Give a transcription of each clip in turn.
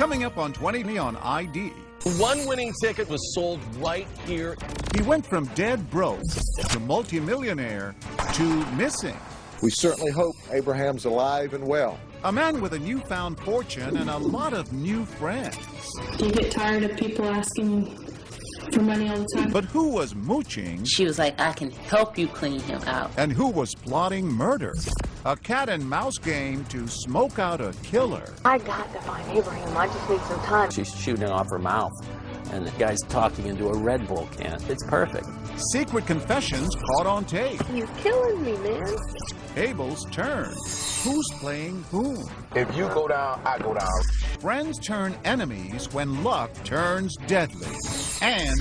Coming up on 20 on ID. One winning ticket was sold right here. He went from dead broke to multimillionaire to missing. We certainly hope Abraham's alive and well. A man with a newfound fortune and a lot of new friends. Do you get tired of people asking for money all the time? But who was mooching? She was like, I can help you clean him out. And who was plotting murder? A cat and mouse game to smoke out a killer. I got to find Abraham. I just need some time. She's shooting off her mouth, and the guy's talking into a Red Bull can. It's perfect. Secret confessions caught on tape. You're killing me, man. Abel's turn. Who's playing whom? If you go down, I go down. Friends turn enemies when luck turns deadly. And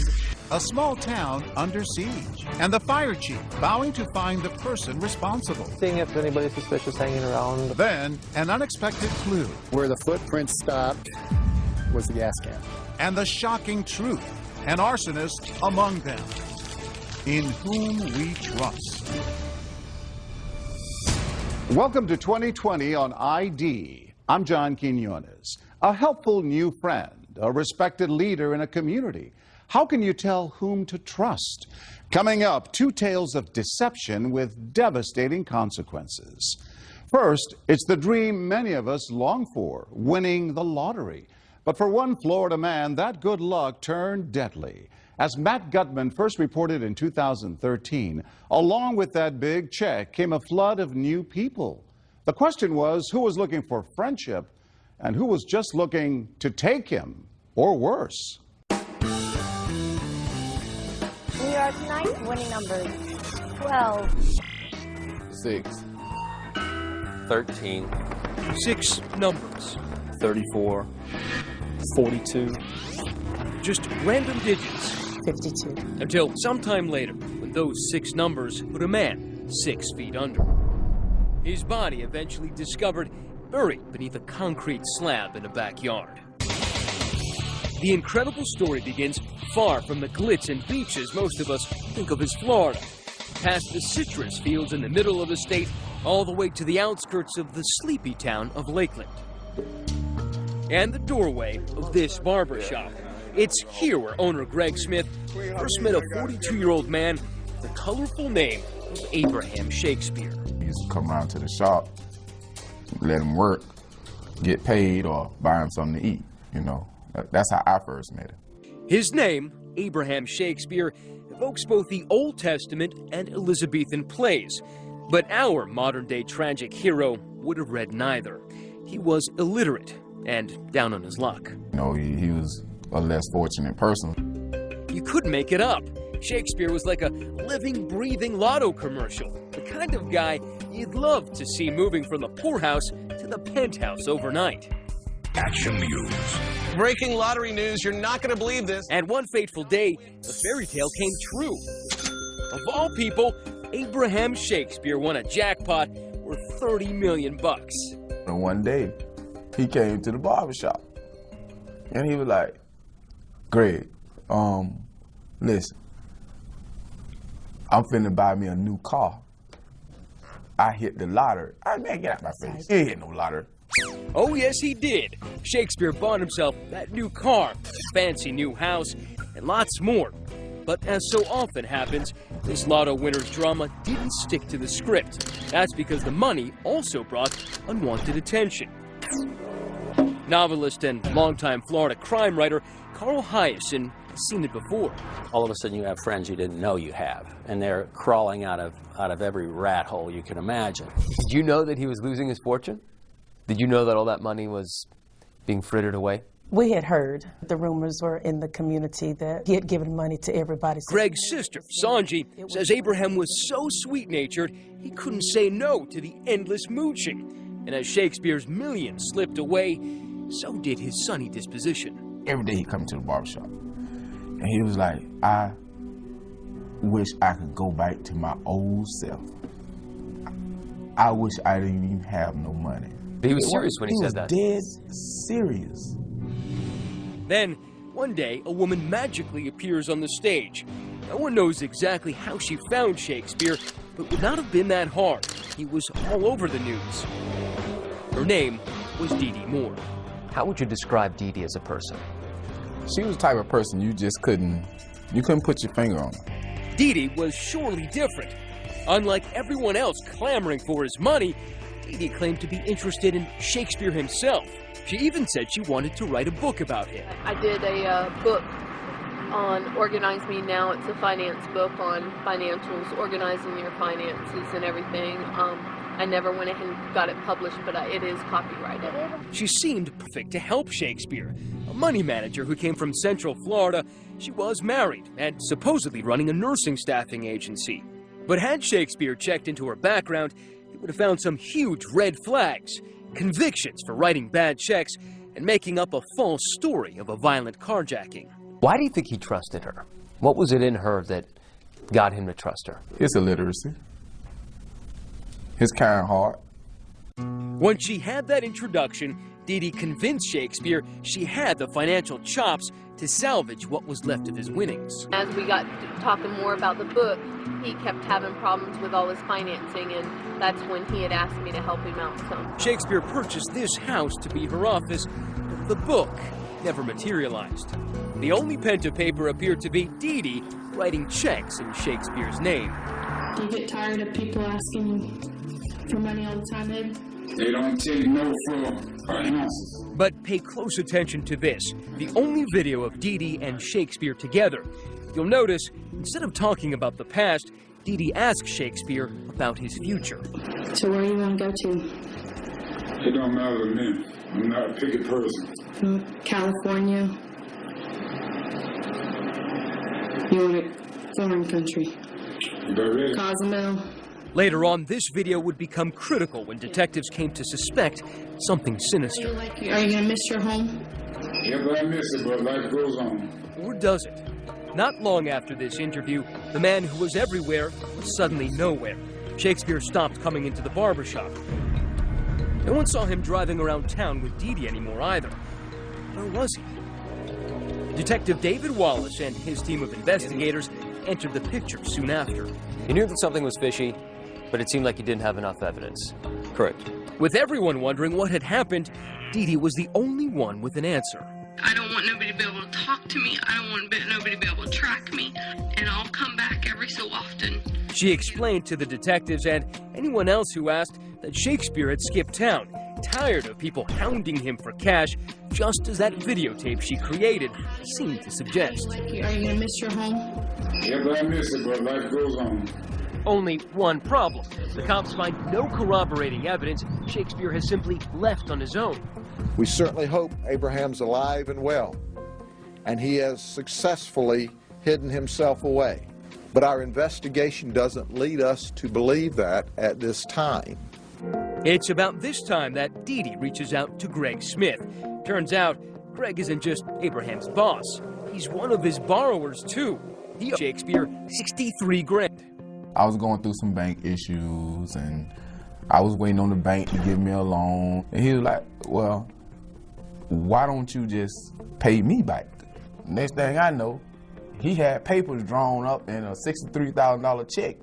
a small town under siege. And the fire chief vowing to find the person responsible. Seeing if anybody's suspicious hanging around. Then, an unexpected clue. Where the footprints stopped was the gas can. And the shocking truth. An arsonist among them. In whom we trust. Welcome to 2020 on ID. I'm John Quinones. A helpful new friend, a respected leader in a community. How can you tell whom to trust? Coming up, two tales of deception with devastating consequences. First, it's the dream many of us long for, winning the lottery. But for one Florida man, that good luck turned deadly. As Matt Gutman first reported in 2013, along with that big check came a flood of new people. The question was, who was looking for friendship and who was just looking to take him, or worse? We are tonight's winning numbers 12, 6, 13, 6 numbers. 34, 42, Just random digits. 52. Until sometime later, when those 6 numbers put a man 6 feet under. His body eventually discovered buried beneath a concrete slab in a backyard. The incredible story begins far from the glitz and beaches most of us think of as Florida, past the citrus fields in the middle of the state, all the way to the outskirts of the sleepy town of Lakeland. And the doorway of this barber shop. It's here where owner Greg Smith first met a 42-year-old man with the colorful name of Abraham Shakespeare. He used to come around to the shop, let him work, get paid, or buy him something to eat, you know. That's how I first met him. His name, Abraham Shakespeare, evokes both the Old Testament and Elizabethan plays. But our modern-day tragic hero would have read neither. He was illiterate and down on his luck. You know, he was a less fortunate person. You couldn't make it up. Shakespeare was like a living, breathing lotto commercial. The kind of guy you'd love to see moving from the poorhouse to the penthouse overnight. Action News. Breaking lottery news, you're not going to believe this. And one fateful day, the fairy tale came true. Of all people, Abraham Shakespeare won a jackpot worth $30 million. And one day, he came to the barbershop, and he was like, Greg, listen, I'm finna buy me a new car. I hit the lottery. Man, get out my face. He ain't hit no lottery. Oh, yes, he did. Shakespeare bought himself that new car, fancy new house, and lots more. But as so often happens, this lotto winner's drama didn't stick to the script. That's because the money also brought unwanted attention. Novelist and longtime Florida crime writer Carl Hyacin has seen it before. All of a sudden you have friends you didn't know you have, and they're crawling out of every rat hole you can imagine. Did you know that he was losing his fortune? Did you know that all that money was being frittered away? We had heard the rumors were in the community that he had given money to everybody. Greg's sister, Sanji, says Abraham was so sweet-natured he couldn't say no to the endless mooching. And as Shakespeare's millions slipped away, so did his sunny disposition. Every day he'd come to the barbershop, and he was like, I wish I could go back to my old self. I wish I didn't even have no money. But he was serious when he said that. He was dead serious. Then, one day, a woman magically appears on the stage. No one knows exactly how she found Shakespeare, but would not have been that hard. He was all over the news. Her name was Dee Dee Moore. How would you describe Dee Dee as a person? She was the type of person you just couldn't put your finger on her. Dee Dee was surely different. Unlike everyone else clamoring for his money, Dee Dee claimed to be interested in Shakespeare himself. She even said she wanted to write a book about him. I did a book on Organize Me Now. It's a finance book on financials, organizing your finances and everything. I never went ahead and got it published, but it is copyrighted. She seemed perfect to help Shakespeare. A money manager who came from Central Florida, she was married and supposedly running a nursing staffing agency. But had Shakespeare checked into her background, he would have found some huge red flags, convictions for writing bad checks, and making up a false story of a violent carjacking. Why do you think he trusted her? What was it in her that got him to trust her? His illiteracy. His kind heart. Once she had that introduction, Dee Dee convinced Shakespeare she had the financial chops to salvage what was left of his winnings. As we got talking more about the book, he kept having problems with all his financing, and that's when he had asked me to help him out some. Shakespeare purchased this house to be her office, but the book never materialized. The only pen to paper appeared to be Dee Dee writing checks in Shakespeare's name. Do you get tired of people asking you for money all the time, Ed? They don't take no for answers. But pay close attention to this, the only video of Dee Dee and Shakespeare together. You'll notice, instead of talking about the past, Dee Dee asks Shakespeare about his future. So where do you want to go to? It don't matter to me. I'm not a picky person. California. You want a foreign country? Cozumel. Later on, this video would become critical when detectives came to suspect something sinister. Are you going to miss your home? Yeah, but I miss it, but life goes on. Or does it? Not long after this interview, the man who was everywhere was suddenly nowhere. Shakespeare stopped coming into the barbershop. No one saw him driving around town with Dee Dee anymore either. Where was he? Detective David Wallace and his team of investigators entered the picture soon after. You knew that something was fishy, but it seemed like you didn't have enough evidence. Correct. With everyone wondering what had happened, Dee Dee was the only one with an answer. I don't want nobody to be able to talk to me. I don't want nobody to be able to track me. And I'll come back every so often. She explained to the detectives and anyone else who asked that Shakespeare had skipped town, tired of people hounding him for cash, just as that videotape she created seemed to suggest. Are you going to miss your home? Yeah, but I miss it, but life goes on. Only one problem. The cops find no corroborating evidence. Shakespeare has simply left on his own. We certainly hope Abraham's alive and well, and he has successfully hidden himself away. But our investigation doesn't lead us to believe that at this time. It's about this time that Dee Dee reaches out to Greg Smith. Turns out, Greg isn't just Abraham's boss. He's one of his borrowers, too. He owed Shakespeare $63 grand. I was going through some bank issues, and I was waiting on the bank to give me a loan. And he was like, well, why don't you just pay me back? Next thing I know, he had papers drawn up in a $63,000 check.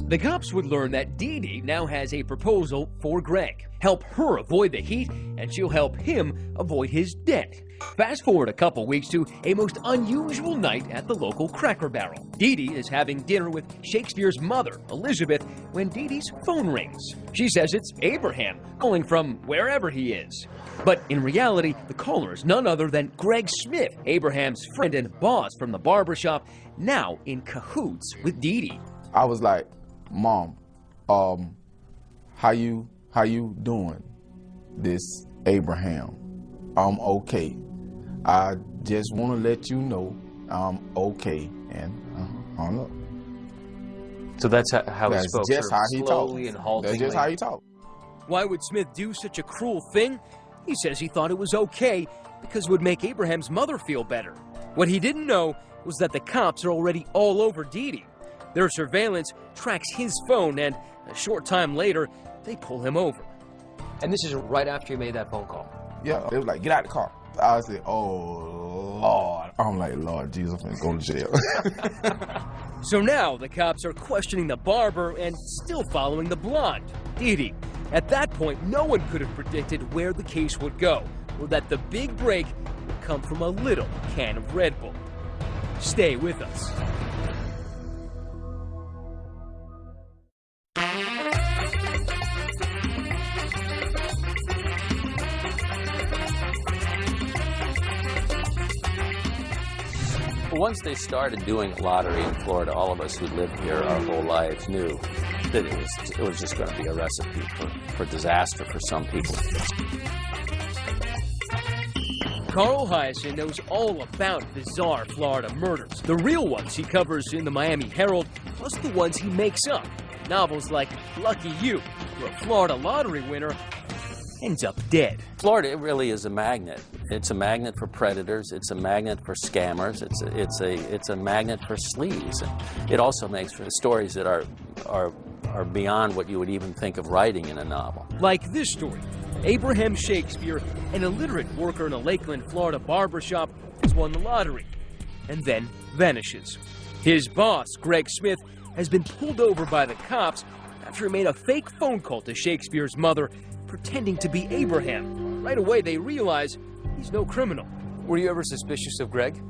The cops would learn that Dee Dee now has a proposal for Greg. Help her avoid the heat, and she'll help him avoid his debt. Fast forward a couple weeks to a most unusual night at the local Cracker Barrel. Dee Dee is having dinner with Shakespeare's mother, Elizabeth, when Dee Dee's phone rings. She says it's Abraham, calling from wherever he is. But in reality, the caller is none other than Greg Smith, Abraham's friend and boss from the barbershop, now in cahoots with Dee Dee. I was like, Mom, how you doing? This Abraham. I'm okay. I just want to let you know I'm okay. And I don't know. So that's how he spoke. That's just how he slowly talks. And haltingly. That's just how he talks. Why would Smith do such a cruel thing? He says he thought it was okay because it would make Abraham's mother feel better. What he didn't know was that the cops are already all over Dee Dee. Their surveillance tracks his phone, and a short time later, they pull him over. And this is right after you made that phone call? Yeah, they was like, get out of the car. I said, oh, Lord. I'm like, Lord Jesus, I'm going to jail. So now the cops are questioning the barber and still following the blonde, Dee Dee. At that point, no one could have predicted where the case would go. or that the big break would come from a little can of Red Bull? Stay with us. Once they started doing lottery in Florida, all of us who lived here our whole lives knew that it was just going to be a recipe for disaster for some people. Carl Hyacin knows all about bizarre Florida murders. The real ones he covers in the Miami Herald, plus the ones he makes up. Novels like Lucky You, where a Florida lottery winner ends up dead. Florida, it really is a magnet. It's a magnet for predators. It's a magnet for scammers. It's a magnet for sleaze. It also makes for stories that are beyond what you would even think of writing in a novel. Like this story. Abraham Shakespeare, an illiterate worker in a Lakeland, Florida barbershop, has won the lottery and then vanishes. His boss, Greg Smith, has been pulled over by the cops after he made a fake phone call to Shakespeare's mother, pretending to be Abraham. Right away, they realize he's no criminal. Were you ever suspicious of Greg?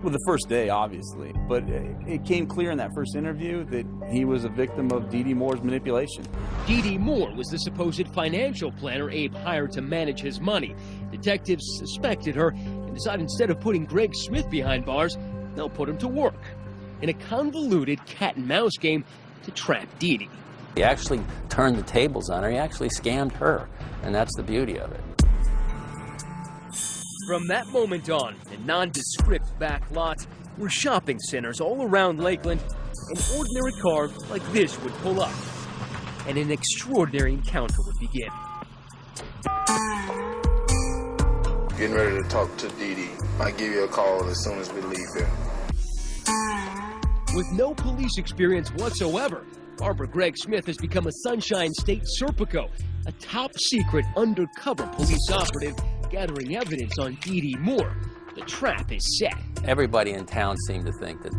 Well, the first day, obviously, but it came clear in that first interview that he was a victim of Dee Dee Moore's manipulation. Dee Dee Moore was the supposed financial planner Abe hired to manage his money. Detectives suspected her and decided instead of putting Greg Smith behind bars, they'll put him to work in a convoluted cat-and-mouse game to trap Dee Dee. He actually turned the tables on her. He actually scammed her, and that's the beauty of it. From that moment on, in nondescript back lots were shopping centers all around Lakeland. An ordinary car like this would pull up, and an extraordinary encounter would begin. Getting ready to talk to Dee Dee. I'll give you a call as soon as we leave here. With no police experience whatsoever, Barbara Greg Smith has become a Sunshine State Serpico, a top-secret undercover police operative gathering evidence on Dee Dee Moore. The trap is set. Everybody in town seemed to think that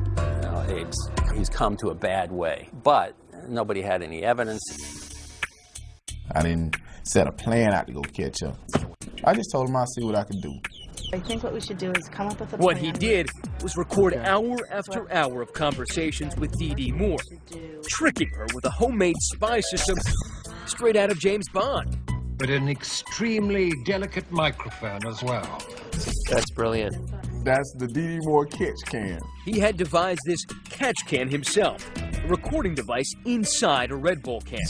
he's come to a bad way, but nobody had any evidence. I didn't set a plan out to go catch her. I just told him I'd see what I could do. I think what we should do is come up with a plan. What he did was record hour after hour of conversations with Dee Dee Moore, tricking her with a homemade spy system straight out of James Bond. But an extremely delicate microphone as well. That's brilliant. That's the Dee Dee Moore catch can. He had devised this catch can himself, a recording device inside a Red Bull can.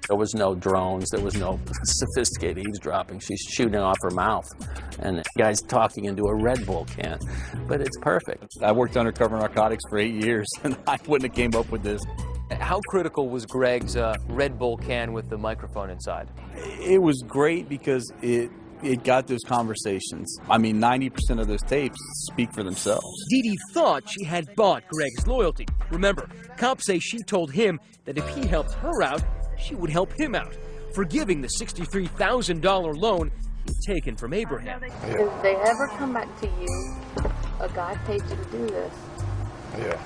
There was no drones, there was no sophisticated eavesdropping. She's shooting off her mouth, and the guy's talking into a Red Bull can. But it's perfect. I worked undercover narcotics for 8 years, and I wouldn't have came up with this. How critical was Greg's Red Bull can with the microphone inside? It was great because it got those conversations. I mean, 90% of those tapes speak for themselves. Dee Dee thought she had bought Greg's loyalty. Remember, cops say she told him that if he helped her out, she would help him out, forgiving the $63,000 loan he'd taken from Abraham. If they ever come back to you, a guy paid you to do this. Yeah.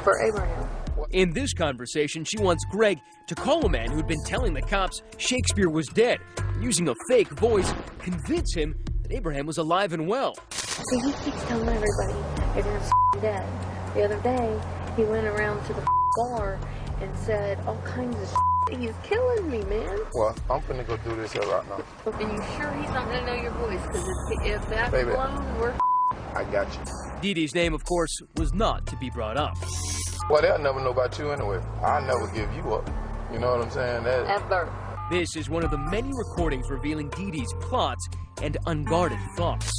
For Abraham. In this conversation, she wants Greg to call a man who'd been telling the cops Shakespeare was dead, using a fake voice, convince him that Abraham was alive and well. See, he keeps telling everybody Abraham's dead. The other day, he went around to the bar and said all kinds of shit. He's killing me, man. Well, I'm finna go through this here right now. Are you sure he's not gonna know your voice? Because if that's Baby, blown, we're I got you. Dee Dee's name, of course, was not to be brought up. Well, they'll never know about you anyway. I'll never give you up. You know what I'm saying? Ever. This is one of the many recordings revealing Dee Dee's plots and unguarded thoughts.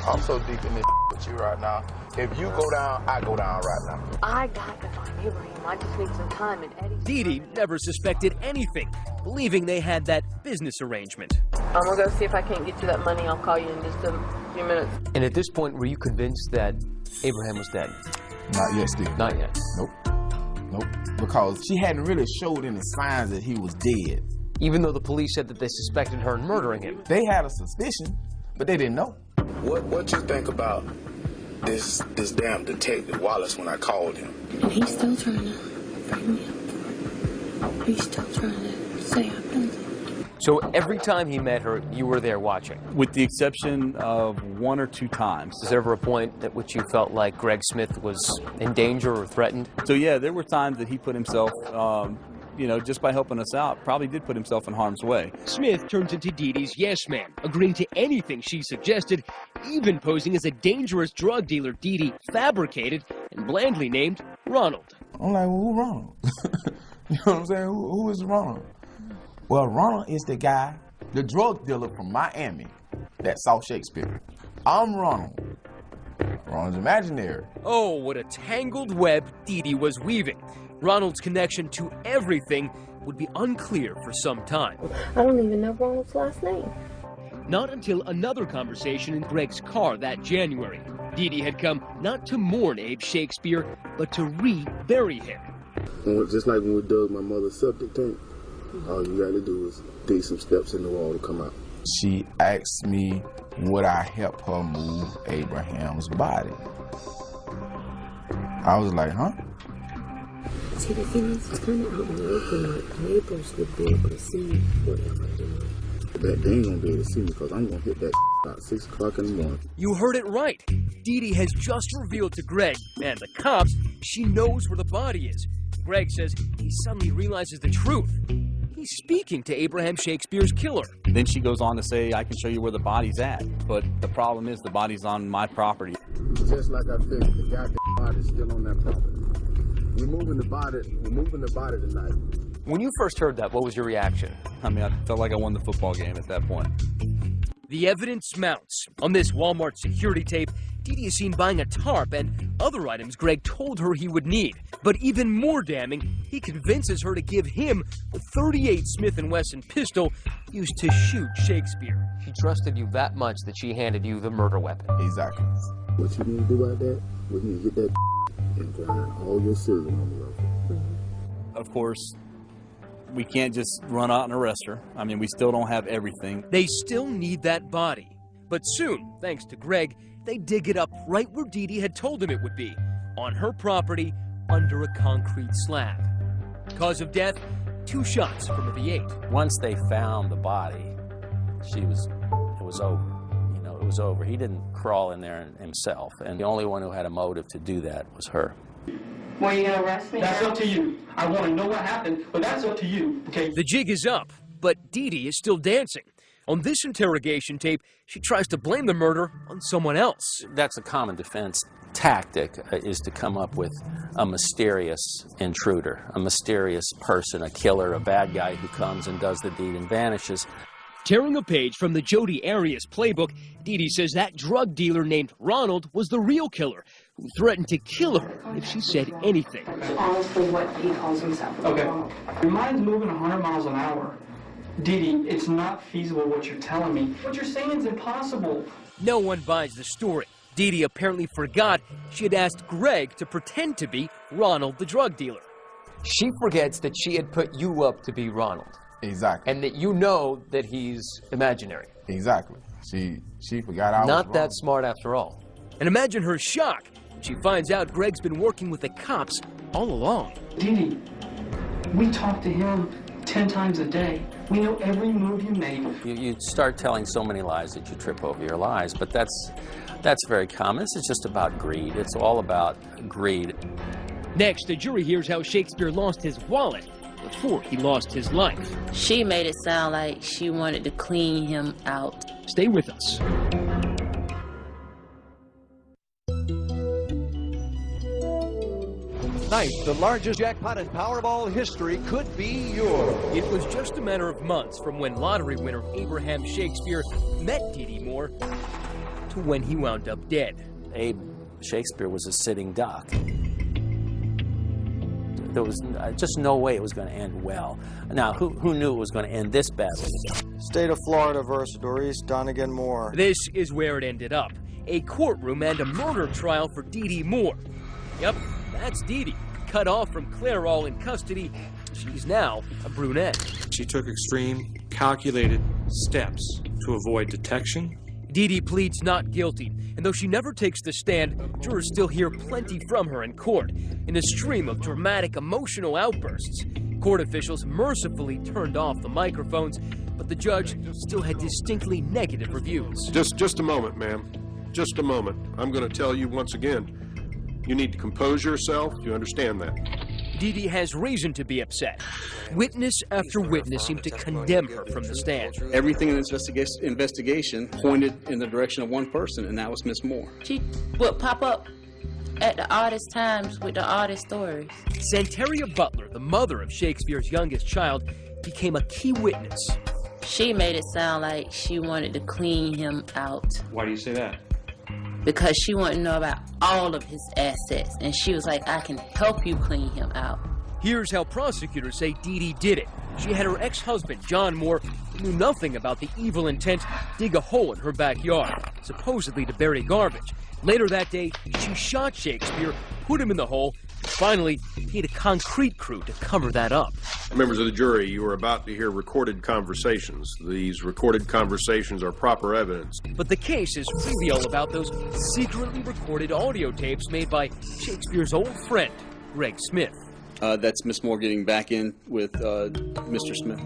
I'm so deep in this with you right now. If you go down, I go down right now. I got to find Abraham. I just need some time. And Eddie. Dee Dee never suspected anything, believing they had that business arrangement. I'm gonna go see if I can't get you that money. I'll call you in just a few minutes. And at this point, were you convinced that Abraham was dead? Not yet, Steve. Not yet. Nope. Nope. Because she hadn't really showed any signs that he was dead. Even though the police said that they suspected her in murdering him. They had a suspicion, but they didn't know. What you think about this damn detective Wallace when I called him? And he's still trying to bring me up. He's still trying to say I'm innocent. So every time he met her, you were there watching? With the exception of 1 or 2 times. Was there ever a point at which you felt like Greg Smith was in danger or threatened? So yeah, there were times that he put himself, you know, just by helping us out, probably did put himself in harm's way. Smith turns into Dee Dee's yes man, agreeing to anything she suggested, even posing as a dangerous drug dealer Dee Dee fabricated and blandly named Ronald. I'm like, well, who Ronald? You know what I'm saying? Who is Ronald? Well, Ronald is the guy, the drug dealer from Miami that saw Shakespeare. I'm Ronald. Ronald's imaginary. Oh, what a tangled web Dee Dee was weaving. Ronald's connection to everything would be unclear for some time. I don't even know Ronald's last name. Not until another conversation in Greg's car that January. Dee Dee had come not to mourn Abe Shakespeare, but to re-bury him. Just like when we dug my mother's septic tank, all you got to do is dig some steps in the wall to come out. She asked me, would I help her move Abraham's body? I was like, huh? See, the thing is, it's kind of out in the open, like neighbors would be able to see whatever I do. They ain't gonna be able to see me because I'm gonna hit that about 6 o'clock in the morning. You heard it right. Dee Dee has just revealed to Greg and the cops she knows where the body is. Greg says he suddenly realizes the truth. He's speaking to Abraham Shakespeare's killer. Then she goes on to say, I can show you where the body's at. But the problem is the body's on my property. Just like I figured, the goddamn body's still on that property. We're moving the body tonight. When you first heard that, what was your reaction? I mean, I felt like I won the football game at that point. The evidence mounts. On this Walmart security tape, Dee Dee is seen buying a tarp and other items Greg told her he would need. But even more damning, he convinces her to give him the .38 Smith & Wesson pistol used to shoot Shakespeare. She trusted you that much that she handed you the murder weapon. Exactly. What you need to do about that, we need to get that and grind all your cereal on the road. Of course, we can't just run out and arrest her. I mean, we still don't have everything. They still need that body. But soon, thanks to Greg, they dig it up right where Dee Dee had told him it would be, on her property, under a concrete slab. Cause of death, 2 shots from a V8. Once they found the body, it was over. You know, it was over. He didn't crawl in there himself, and the only one who had a motive to do that was her. Well, are you gonna arrest me? That's up to you. I want to know what happened, but that's up to you, okay? The jig is up, but Dee Dee is still dancing. On this interrogation tape, she tries to blame the murder on someone else. That's a common defense tactic, is to come up with a mysterious intruder, a mysterious person, a killer, a bad guy who comes and does the deed and vanishes. Tearing a page from the Jodi Arias playbook, Dee Dee says that drug dealer named Ronald was the real killer, who threatened to kill her if she said anything. That's honestly what he calls himself. Okay. Your mind's moving 100 miles an hour. Dee Dee, it's not feasible what you're telling me. What you're saying is impossible. No one buys the story. Dee Dee apparently forgot she had asked Greg to pretend to be Ronald the drug dealer. She forgets that she had put you up to be Ronald. Exactly. And that you know that he's imaginary. Exactly. She forgot I was Not wrong. that smart after all. And imagine her shock when she finds out Greg's been working with the cops all along. Dee Dee, we talk to him 10 times a day. We know every move you made. You start telling so many lies that you trip over your lies, but that's very common. This is just about greed. It's all about greed. Next, the jury hears how Shakespeare lost his wallet before he lost his life. She made it sound like she wanted to clean him out. Stay with us. Tonight, the largest jackpot in Powerball history could be yours. It was just a matter of months from when lottery winner Abraham Shakespeare met Dee Dee Moore to when he wound up dead. Abe Shakespeare was a sitting duck. There was just no way it was going to end well. Now, who knew it was going to end this badly? State of Florida versus Doris Donegan Moore. This is where it ended up. A courtroom and a murder trial for Dee Dee Moore. Yep, that's Dee Dee, cut off from Clairol in custody. She's now a brunette. She took extreme, calculated steps to avoid detection. Dee Dee pleads not guilty, and though she never takes the stand, jurors still hear plenty from her in court, in a stream of dramatic, emotional outbursts. Court officials mercifully turned off the microphones, but the judge still had distinctly negative reviews. Just a moment, ma'am. Just a moment. I'm going to tell you once again, you need to compose yourself. You understand that? Dee Dee has reason to be upset. Witness after witness seemed to condemn her from the stand. Everything in this investigation pointed in the direction of one person, and that was Miss Moore. She would pop up at the oddest times with the oddest stories. Santeria Butler, the mother of Shakespeare's youngest child, became a key witness. She made it sound like she wanted to clean him out. Why do you say that? Because she wanted to know about all of his assets, and she was like, I can help you clean him out. Here's how prosecutors say Dee Dee did it. She had her ex-husband, John Moore, who knew nothing about the evil intent, dig a hole in her backyard, supposedly to bury garbage. Later that day, she shot Shakespeare, put him in the hole, and finally, he had a concrete crew to cover that up. Members of the jury, you are about to hear recorded conversations. These recorded conversations are proper evidence. But the case is really all about those secretly recorded audio tapes made by Shakespeare's old friend, Greg Smith. That's Miss Moore getting back in with Mr. Smith.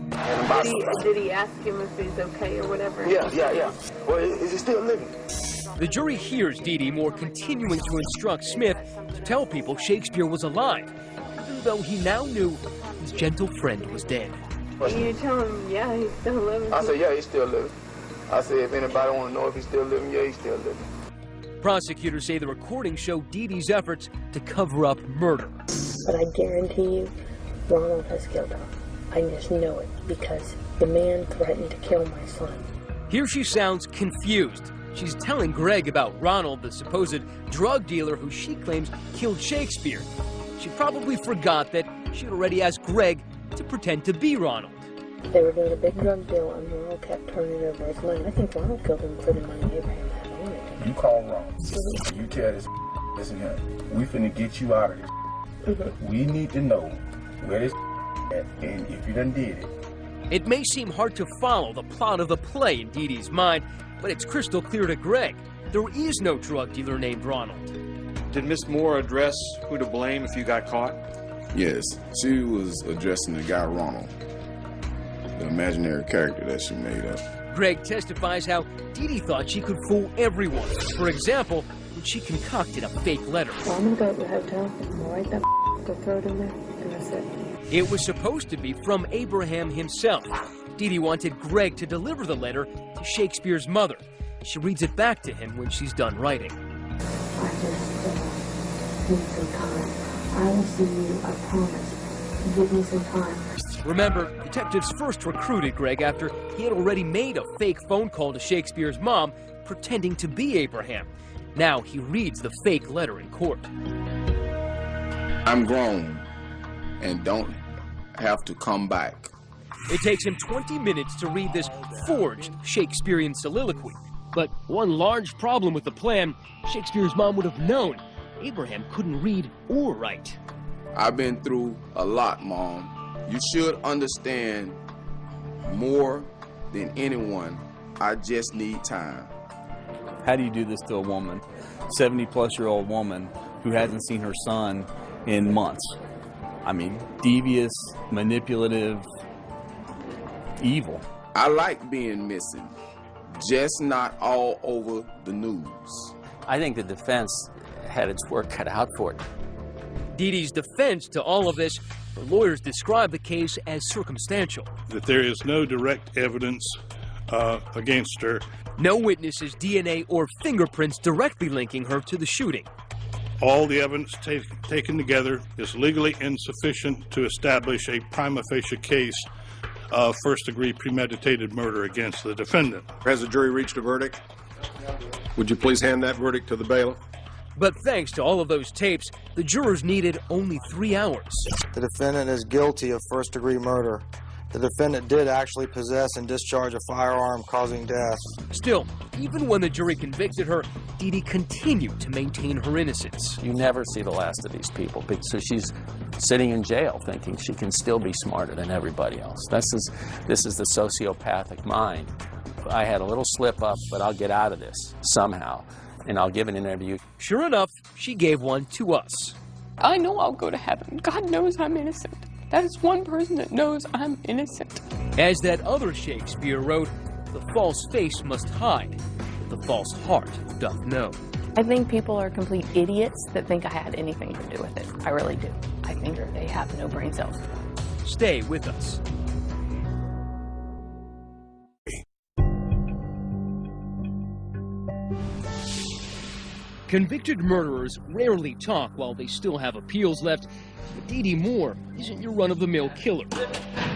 Did he ask him if he's okay or whatever? Yeah. Well, is he still living? The jury hears Dee Dee Moore continuing to instruct Smith to tell people Shakespeare was alive, even though he now knew his gentle friend was dead. You tell him, yeah, he's still living. I said, yeah, he's still living. I said, if anybody want to know if he's still living, yeah, he's still living. Prosecutors say the recordings show Dee Dee's efforts to cover up murder. But I guarantee you, Ronald has killed her. I just know it because the man threatened to kill my son. Here she sounds confused. She's telling Greg about Ronald, the supposed drug dealer who she claims killed Shakespeare. She probably forgot that she'd already asked Greg to pretend to be Ronald. They were doing a big drug deal and Ronald kept turning over his money. I think Ronald killed him for the money Abraham had on it. You call Ronald. You tell this listen here, we finna get you out of this. We need to know where this at and if you done did it. It may seem hard to follow the plot of the play in Dee Dee's mind, but it's crystal clear to Greg. There is no drug dealer named Ronald. Did Miss Moore address who to blame if you got caught? Yes, she was addressing the guy Ronald, the imaginary character that she made up. Greg testifies how Dee Dee thought she could fool everyone. For example, when she concocted a fake letter. Well, I'm gonna go to the hotel, I'll write that go throw it in there, and that's it. It was supposed to be from Abraham himself. Dee Dee wanted Greg to deliver the letter to Shakespeare's mother. She reads it back to him when she's done writing. I just need some time. I will see you, I promise. Give me some time. Remember, detectives first recruited Greg after he had already made a fake phone call to Shakespeare's mom, pretending to be Abraham. Now he reads the fake letter in court. I'm grown and don't have to come back. It takes him 20 minutes to read this forged Shakespearean soliloquy. But one large problem with the plan, Shakespeare's mom would have known Abraham couldn't read or write. I've been through a lot, Mom. You should understand more than anyone. I just need time. How do you do this to a woman, 70-plus-year-old woman, who hasn't seen her son in months? I mean, devious, manipulative, evil. I like being missing, just not all over the news. I think the defense had its work cut out for it. Dee Dee's defense to all of this, her lawyers describe the case as circumstantial. That there is no direct evidence against her. No witnesses' DNA or fingerprints directly linking her to the shooting. All the evidence taken together is legally insufficient to establish a prima facie case of first-degree premeditated murder against the defendant. Has the jury reached a verdict? Would you please hand that verdict to the bailiff? But thanks to all of those tapes, the jurors needed only 3 hours. The defendant is guilty of first-degree murder. The defendant did actually possess and discharge a firearm causing death. Still, even when the jury convicted her, Dee Dee continued to maintain her innocence. You never see the last of these people. So she's sitting in jail thinking she can still be smarter than everybody else. This is the sociopathic mind. I had a little slip up, but I'll get out of this somehow, and I'll give an interview. Sure enough, she gave one to us. I know I'll go to heaven. God knows I'm innocent. That is one person that knows I'm innocent. As that other Shakespeare wrote, the false face must hide, but the false heart doth know. I think people are complete idiots that think I had anything to do with it. I really do. I think they have no brain cells. Stay with us. Convicted murderers rarely talk while they still have appeals left, but Dee Dee Moore isn't your run-of-the-mill killer.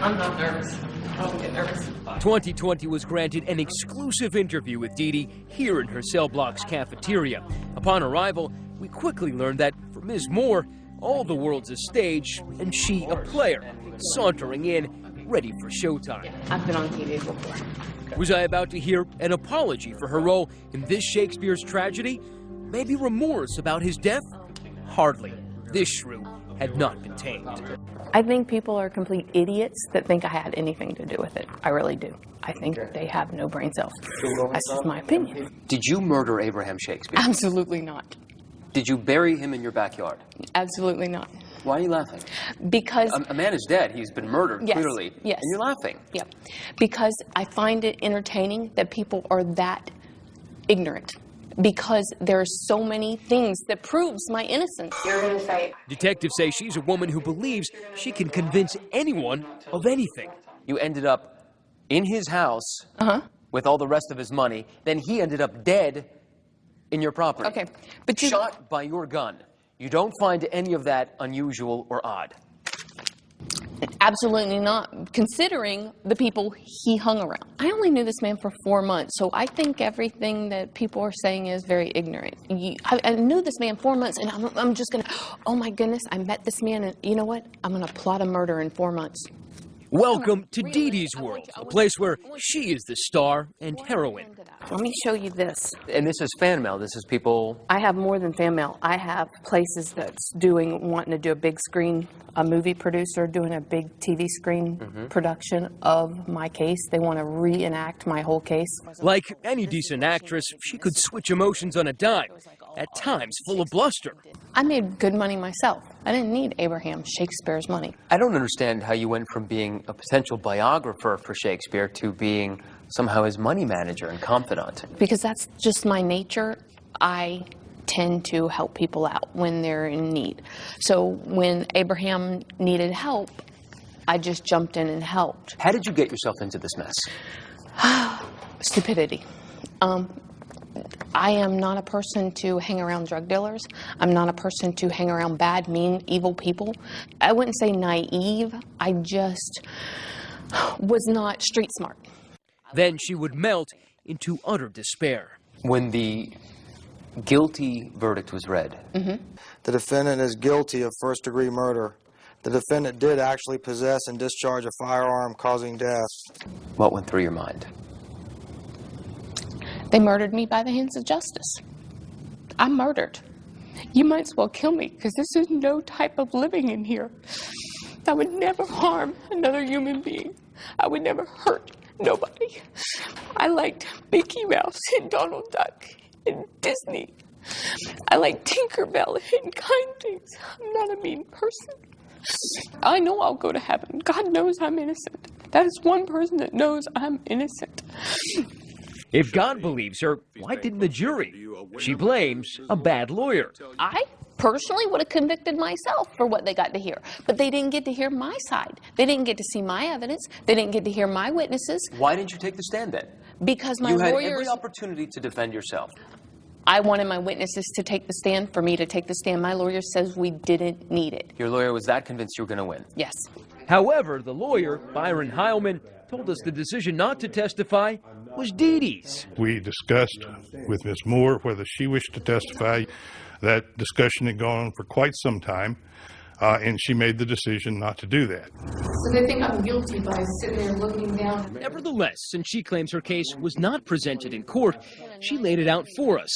I'm not nervous. I don't get nervous. 2020 was granted an exclusive interview with Dee Dee here in her cell block's cafeteria. Upon arrival, we quickly learned that for Ms. Moore, all the world's a stage and she a player, sauntering in, ready for showtime. I've been on TV before. Was I about to hear an apology for her role in this Shakespeare's tragedy? Maybe remorse about his death? Hardly. This shrew had not been tamed. I think people are complete idiots that think I had anything to do with it. I really do. I think they have no brain cells. That's just my opinion. Did you murder Abraham Shakespeare? Absolutely not. Did you bury him in your backyard? Absolutely not. Why are you laughing? Because a man is dead. He's been murdered, yes, clearly. Yes. And you're laughing. Yeah. Because I find it entertaining that people are that ignorant. Because there are so many things that proves my innocence. You're going to say... Detectives say she's a woman who believes she can convince anyone of anything. You ended up in his house with all the rest of his money. Then he ended up dead in your property. Okay, but shot by your gun. You don't find any of that unusual or odd? Absolutely not, considering the people he hung around. I only knew this man for 4 months, so I think everything that people are saying is very ignorant. I knew this man 4 months, and I'm just going to, oh my goodness, I met this man, and you know what? I'm going to plot a murder in 4 months. Welcome to Dee Dee's world, a place where she is the star and heroine. Let me show you this. And this is fan mail. This is people... I have more than fan mail. I have places that's wanting to do a big screen, a movie producer doing a big TV screen production of my case. They want to reenact my whole case. Like any decent actress, she could switch emotions on a dime, at times full of bluster. I made good money myself. I didn't need Abraham Shakespeare's money. I don't understand how you went from being a potential biographer for Shakespeare to being somehow his money manager and confidant. Because that's just my nature. I tend to help people out when they're in need. So when Abraham needed help, I just jumped in and helped. How did you get yourself into this mess? Stupidity. I am not a person to hang around drug dealers. I'm not a person to hang around bad, mean, evil people. I wouldn't say naive. I just was not street smart. Then she would melt into utter despair. When the guilty verdict was read. The defendant is guilty of first-degree murder. The defendant did actually possess and discharge a firearm causing death. What went through your mind? They murdered me by the hands of justice. I'm murdered. You might as well kill me, because this is no type of living in here. I would never harm another human being. I would never hurt nobody. I liked Mickey Mouse and Donald Duck and Disney. I like Tinkerbell and kind things. I'm not a mean person. I know I'll go to heaven. God knows I'm innocent. That is one person that knows I'm innocent. If God believes her, why didn't the jury? She blames a bad lawyer. I personally would have convicted myself for what they got to hear. But they didn't get to hear my side. They didn't get to see my evidence. They didn't get to hear my witnesses. Why didn't you take the stand then? Because my lawyers... You lawyers... had every opportunity to defend yourself. I wanted my witnesses to take the stand, for me to take the stand. My lawyer says we didn't need it. Your lawyer was that convinced you were going to win? Yes. However, the lawyer, Byron Heilman, told us the decision not to testify was Dee Dee's. We discussed with Ms. Moore whether she wished to testify. That discussion had gone on for quite some time, and she made the decision not to do that. So they think I'm guilty by sitting there looking down. Nevertheless, since she claims her case was not presented in court, she laid it out for us.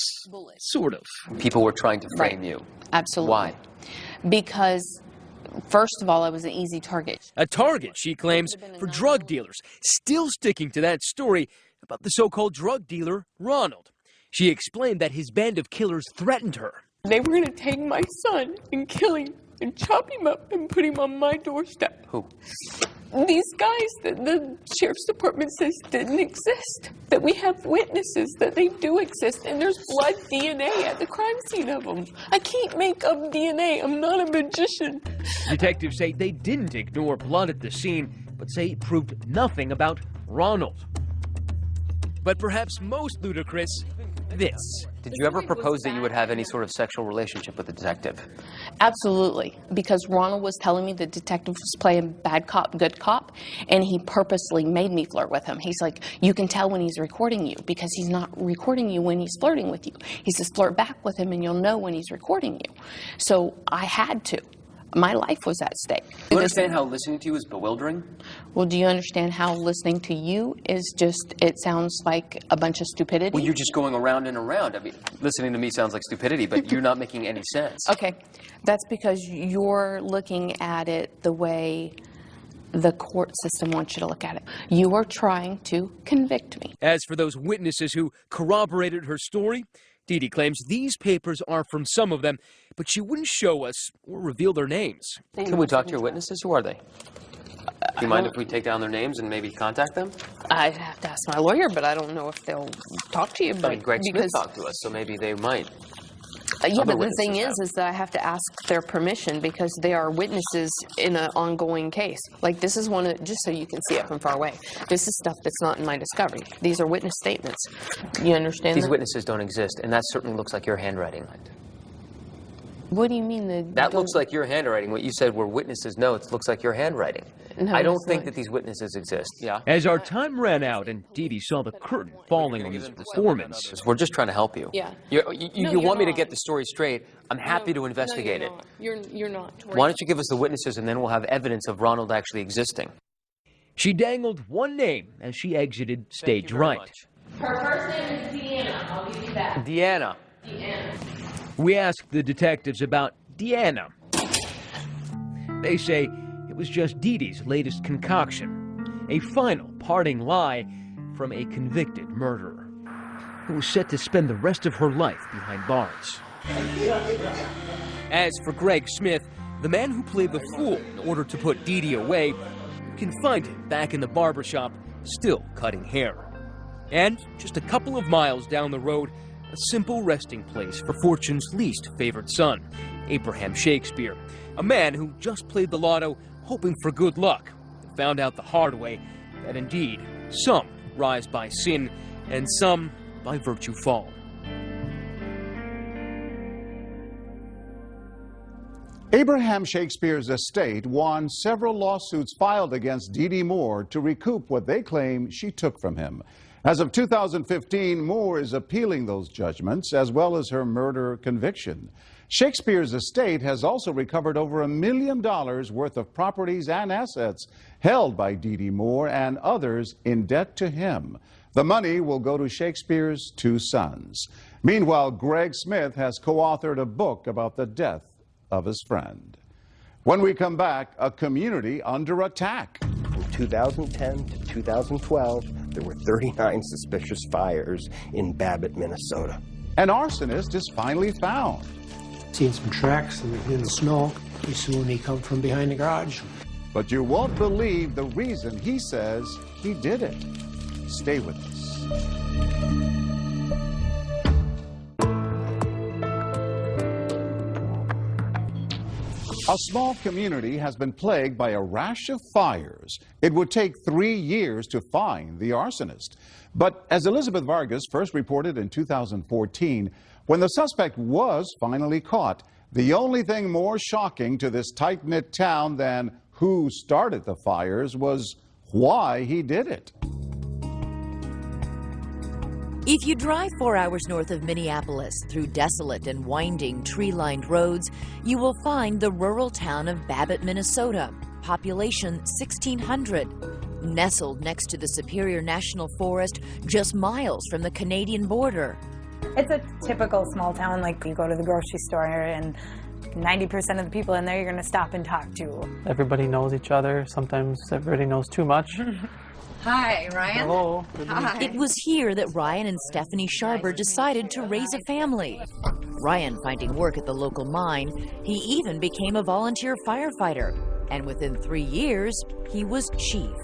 Sort of. People were trying to frame you. Absolutely. Why? Because, first of all, I was an easy target. A target, she claims, for drug dealers, still sticking to that story about the so-called drug dealer, Ronald. She explained that his band of killers threatened her. They were going to take my son and kill him and chop him up and put him on my doorstep. Who? These guys that the sheriff's department says didn't exist. That we have witnesses that they do exist, and there's blood DNA at the crime scene of them. I can't make up DNA. I'm not a magician. Detectives say they didn't ignore blood at the scene, but say it proved nothing about Ronald. But perhaps most ludicrous, this. Did you ever propose that you would have any sort of sexual relationship with the detective? Absolutely, because Ronald was telling me the detective was playing bad cop, good cop, and he purposely made me flirt with him. He's like, you can tell when he's recording you because he's not recording you when he's flirting with you. He says, flirt back with him and you'll know when he's recording you. So I had to. My life was at stake. Do you understand how listening to you is bewildering? Well, do you understand how listening to you is just, it sounds like a bunch of stupidity? Well, you're just going around and around. I mean, listening to me sounds like stupidity, but you're not making any sense. Okay, that's because you're looking at it the way the court system wants you to look at it. You are trying to convict me. As for those witnesses who corroborated her story, Dee Dee claims these papers are from some of them, but she wouldn't show us or reveal their names. Can we talk to your witnesses? Who are they? Do you mind if we take down their names and maybe contact them? I'd have to ask my lawyer, but I don't know if they'll talk to you. I mean, Greg Smith talked to us, so maybe they might. Yeah, but the thing is that I have to ask their permission because they are witnesses in an ongoing case. Like, this is one of, just so you can see it from far away, this is stuff that's not in my discovery. These are witness statements. You understand These that? witnesses don't exist, and that certainly looks like your handwriting. What do you mean? That looks like your handwriting. What you said were witnesses' notes looks like your handwriting. No, I don't it's think not. that these witnesses exist. Yeah. As our time ran out and Dee Dee saw the curtain falling on this performance. We're just trying to help you. Yeah. You you're want me to not. get the story straight. I'm happy to investigate it. You're not. Why don't you give us the witnesses and then we'll have evidence of Ronald actually existing. She dangled one name as she exited stage right. Her first name is Deanna. I'll give you that. Deanna. Deanna. We asked the detectives about Deanna. They say it was just Dee Dee's latest concoction, a final parting lie from a convicted murderer who was set to spend the rest of her life behind bars. As for Greg Smith, the man who played the fool in order to put Dee Dee away, you can find him back in the barbershop, still cutting hair. And just a couple of miles down the road, a simple resting place for Fortune's least favored son, Abraham Shakespeare, a man who just played the lotto hoping for good luck, and found out the hard way that indeed some rise by sin and some by virtue fall. Abraham Shakespeare's estate won several lawsuits filed against Dee Dee Moore to recoup what they claim she took from him. As of 2015, Moore is appealing those judgments as well as her murder conviction. Shakespeare's estate has also recovered over $1 million worth of properties and assets held by Dee Dee Moore and others in debt to him. The money will go to Shakespeare's two sons. Meanwhile, Greg Smith has co-authored a book about the death of his friend. When we come back, a community under attack. From 2010 to 2012, there were 39 suspicious fires in Babbitt, Minnesota. An arsonist is finally found. Seen some tracks in the snow. We assume he come from behind the garage. But you won't believe the reason he says he did it. Stay with us. A small community has been plagued by a rash of fires. It would take 3 years to find the arsonist. But as Elizabeth Vargas first reported in 2014, when the suspect was finally caught, the only thing more shocking to this tight-knit town than who started the fires was why he did it. If you drive 4 hours north of Minneapolis through desolate and winding tree-lined roads, you will find the rural town of Babbitt, Minnesota, population 1,600, nestled next to the Superior National Forest just miles from the Canadian border. It's a typical small town, like you go to the grocery store and 90% of the people in there you're going to stop and talk to. Everybody knows each other. Sometimes everybody knows too much. Hi, Ryan. Hello. Hi. It was here that Ryan and Stephanie Sharber decided to raise a family. Ryan finding work at the local mine, he even became a volunteer firefighter. And within 3 years, he was chief.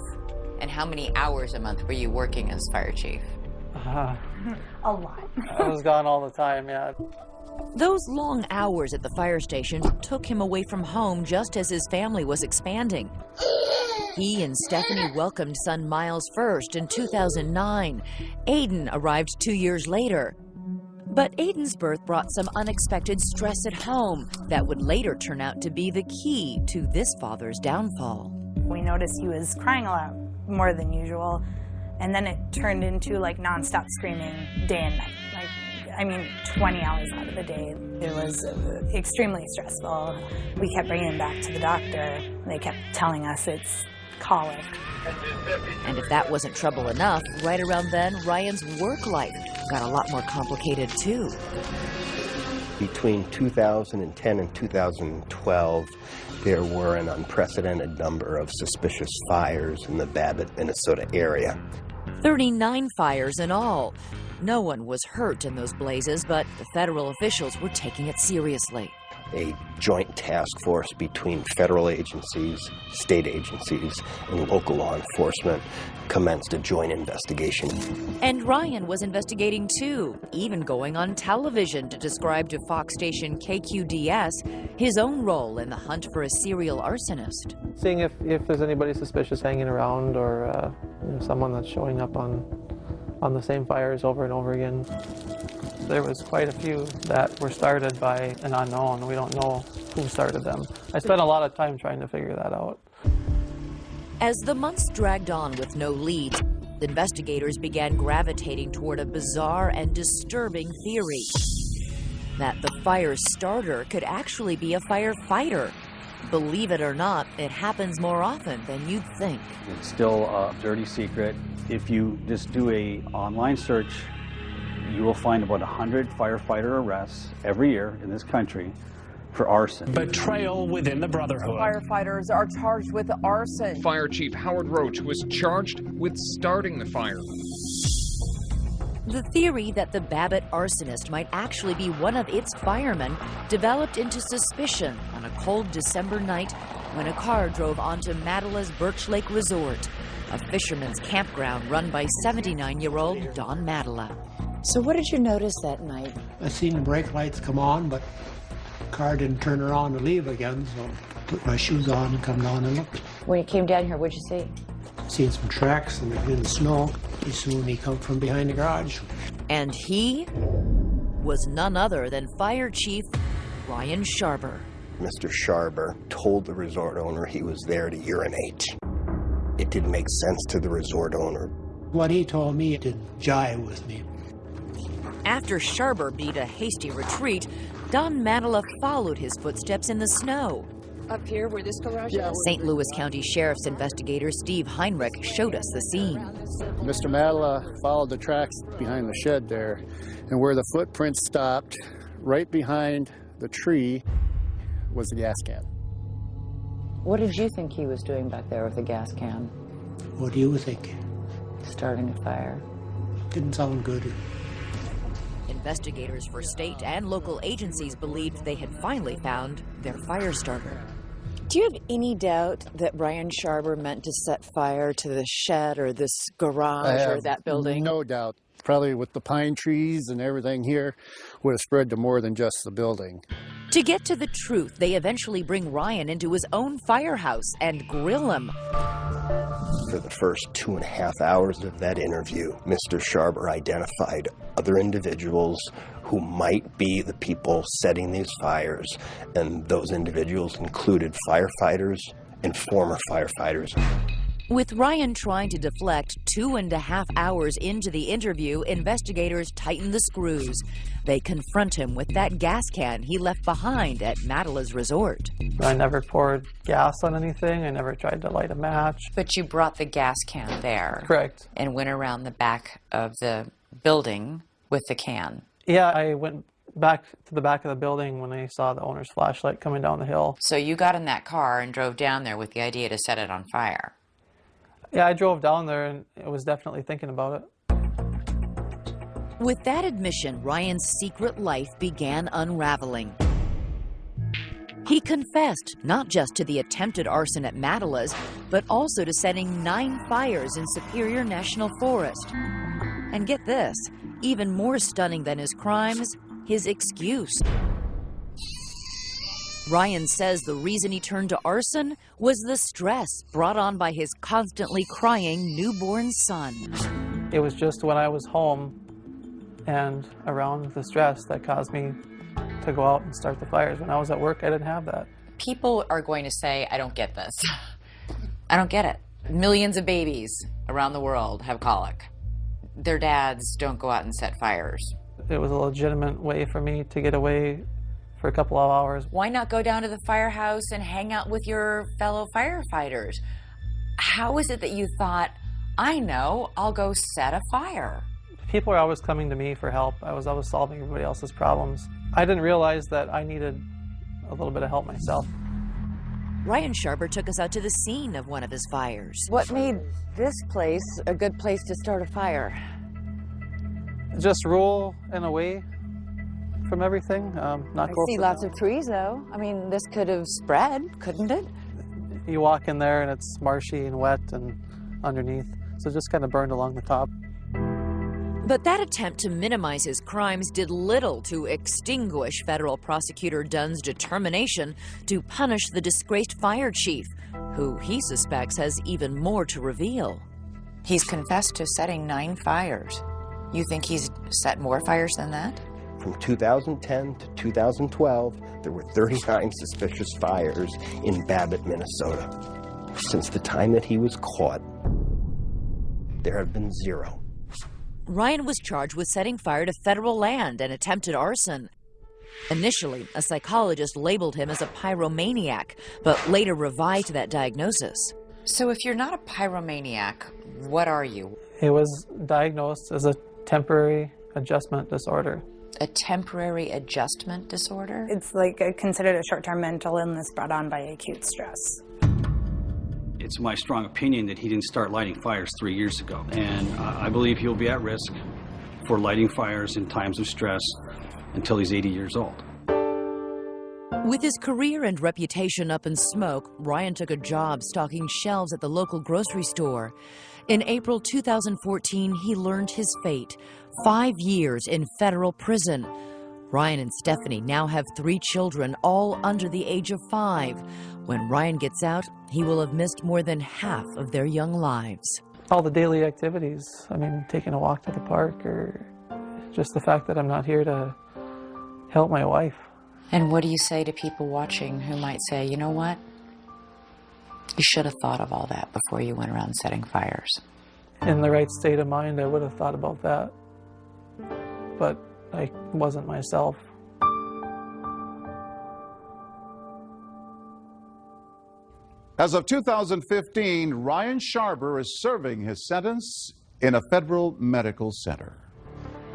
And how many hours a month were you working as fire chief? A lot. I was gone all the time, yeah. Those long hours at the fire station took him away from home just as his family was expanding. He and Stephanie welcomed son Miles first in 2009. Aiden arrived 2 years later. But Aiden's birth brought some unexpected stress at home that would later turn out to be the key to this father's downfall. We noticed he was crying a lot more than usual, and then it turned into like nonstop screaming day and night. Like, I mean, 20 hours out of the day. It was extremely stressful. We kept bringing him back to the doctor. They kept telling us it's colic. And if that wasn't trouble enough, right around then, Ryan's work life got a lot more complicated too. Between 2010 and 2012, there were an unprecedented number of suspicious fires in the Babbitt, Minnesota area. 39 fires in all. No one was hurt in those blazes, but the federal officials were taking it seriously. A joint task force between federal agencies, state agencies, and local law enforcement commenced a joint investigation. And Ryan was investigating too, even going on television to describe to Fox station KQDS his own role in the hunt for a serial arsonist. Seeing if there's anybody suspicious hanging around, or someone that's showing up on the same fires over and over again. There was quite a few that were started by an unknown. We don't know who started them. I spent a lot of time trying to figure that out. As the months dragged on with no leads, investigators began gravitating toward a bizarre and disturbing theory. That the fire starter could actually be a firefighter. Believe it or not, it happens more often than you'd think. It's still a dirty secret. If you just do an online search, you will find about 100 firefighter arrests every year in this country for arson. Betrayal within the Brotherhood. Firefighters are charged with arson. Fire Chief Howard Roach was charged with starting the fire. The theory that the Babbitt arsonist might actually be one of its firemen developed into suspicion on a cold December night when a car drove onto Madela's Birch Lake Resort, a fisherman's campground run by 79-year-old Don Madela. So what did you notice that night? I seen the brake lights come on, but the car didn't turn around to leave again, so I put my shoes on and come down and looked. When you came down here, what'd you see? Seen some tracks in the snow. Pretty soon he come from behind the garage. And he was none other than Fire Chief Ryan Sharber. Mr. Sharber told the resort owner he was there to urinate. It didn't make sense to the resort owner. What he told me didn't jive with me. After Sharber beat a hasty retreat, Don Madela followed his footsteps in the snow. Up here where this garage is? St. Louis County Sheriff's investigator Steve Heinrich showed us the scene. Mr. Madela followed the tracks behind the shed there, and where the footprints stopped, right behind the tree, was the gas can. What did you think he was doing back there with the gas can? What do you think? Starting a fire. Didn't sound good. Investigators for state and local agencies believed they had finally found their fire starter. Do you have any doubt that Ryan Sharber meant to set fire to the shed or this garage or that building? No doubt. Probably with the pine trees and everything here, would have spread to more than just the building. To get to the truth, they eventually bring Ryan into his own firehouse and grill him. For the first 2.5 hours of that interview, Mr. Sharber identified other individuals who might be the people setting these fires, and those individuals included firefighters and former firefighters. With Ryan trying to deflect 2.5 hours into the interview, investigators tighten the screws. They confront him with that gas can he left behind at Madela's resort. I never poured gas on anything. I never tried to light a match. But you brought the gas can there. Correct. And went around the back of the building with the can. Yeah, I went back to the back of the building when I saw the owner's flashlight coming down the hill. So you got in that car and drove down there with the idea to set it on fire. Yeah, I drove down there and I was definitely thinking about it. With that admission, Ryan's secret life began unraveling. He confessed not just to the attempted arson at Matala's, but also to setting 9 fires in Superior National Forest. And get this, even more stunning than his crimes, his excuse. Ryan says the reason he turned to arson was the stress brought on by his constantly crying newborn son. It was just when I was home and around the stress that caused me to go out and start the fires. When I was at work, I didn't have that. People are going to say, I don't get this. I don't get it. Millions of babies around the world have colic. Their dads don't go out and set fires. It was a legitimate way for me to get away for a couple of hours. Why not go down to the firehouse and hang out with your fellow firefighters? How is it that you thought, I know, I'll go set a fire? People are always coming to me for help. I was always solving everybody else's problems. I didn't realize that I needed a little bit of help myself. Ryan Sharber took us out to the scene of one of his fires. What made this place a good place to start a fire? Just roll and away from everything. Not I go see for lots of trees, though. I mean, this could have spread, couldn't it? You walk in there and it's marshy and wet and underneath, so it just kind of burned along the top. But that attempt to minimize his crimes did little to extinguish federal prosecutor Dunn's determination to punish the disgraced fire chief, who he suspects has even more to reveal. He's confessed to setting 9 fires. You think he's set more fires than that? From 2010 to 2012, there were 39 suspicious fires in Babbitt, Minnesota. Since the time that he was caught, there have been 0. Ryan was charged with setting fire to federal land and attempted arson. Initially, a psychologist labeled him as a pyromaniac, but later revised that diagnosis. So if you're not a pyromaniac, what are you? It was diagnosed as a temporary adjustment disorder. A temporary adjustment disorder? It's like considered a short-term mental illness brought on by acute stress. It's my strong opinion that he didn't start lighting fires 3 years ago, and I believe he'll be at risk for lighting fires in times of stress until he's 80 years old. With his career and reputation up in smoke, Ryan took a job stocking shelves at the local grocery store. In April 2014, he learned his fate: 5 years in federal prison. Ryan and Stephanie now have 3 children, all under the age of 5. When Ryan gets out, he will have missed more than half of their young lives. All the daily activities, I mean, taking a walk to the park, or just the fact that I'm not here to help my wife. And what do you say to people watching who might say, you know what? You should have thought of all that before you went around setting fires. In the right state of mind, I would have thought about that. But I wasn't myself. As of 2015, Ryan Sharber is serving his sentence in a federal medical center.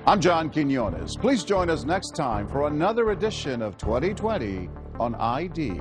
I'm John Quinones. Please join us next time for another edition of 2020 on ID.